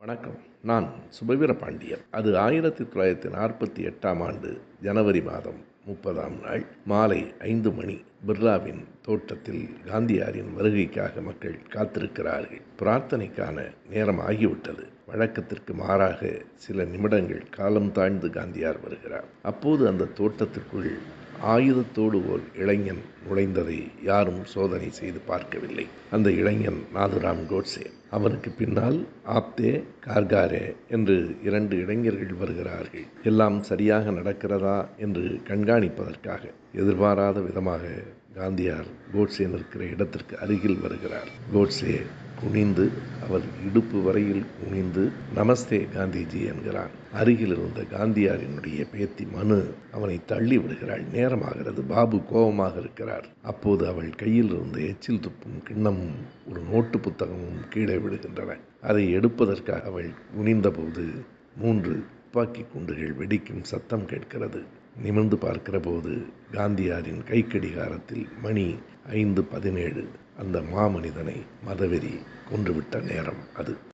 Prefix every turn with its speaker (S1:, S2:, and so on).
S1: வணக்கம். நான் சுபவீர பாண்டியன். அது 1948ஆம் ஆண்டு ஜனவரி மாதம் 30ஆம் நாள் மாலை 5 மணி. பிர்லாவின் தோட்டத்தில் காந்தியாரின் வருகைக்காக மக்கள் காத்திருக்கிறார்கள். பிரார்த்தனைக்கான நேரம் ஆகிவிட்டது. வழக்கத்திற்கு மாறாக சில நிமிடங்கள் காலம் தாழ்ந்து காந்தியார் வருகிறார். அப்போது அந்த தோட்டத்திற்குள் ஆயுதத்தோடு ஓர் இளைஞன் நுழைந்ததை யாரும் சோதனை செய்து பார்க்கவில்லை. அந்த இளைஞன் நாதுராம் கோட்சே. அவனுக்கு பின்னால் ஆப்தே, கார்காரே என்று 2 இளைஞர்கள் வருகிறார்கள். எல்லாம் சரியாக நடக்கிறதா என்று கண்காணிப்பதற்காக. எதிர்பாராத விதமாக காந்தியார் கோட்சே நிற்கிற இடத்திற்கு அருகில் வருகிறார். கோட்சே குனிந்து, அவர் இடுப்பு வரையில் குனிந்து, நமஸ்தே காந்திஜி என்கிறான். அருகில் இருந்த காந்தியாரினுடைய பேத்தி மனு அவனை தள்ளி விடுகிறாள். நேரமாகிறது. பாபு கோபமாக இருக்கிறார். அப்போது அவள் கையில் இருந்த எச்சில் துப்பும் கிண்ணமும் ஒரு நோட்டு புத்தகமும் கீழே விடுகின்றன. அதை எடுப்பதற்காக அவள் குனிந்தபோது 3 துப்பாக்கி குண்டுகள் வெடிக்கும் சத்தம் கேட்கிறது. நிமிர்ந்து பார்க்கிற போது காந்தியாரின் கைக்கடிகாரத்தில் மணி 5:17. அந்த மாமனிதனை மதவெறி கொன்றுவிட்ட நேரம் அது.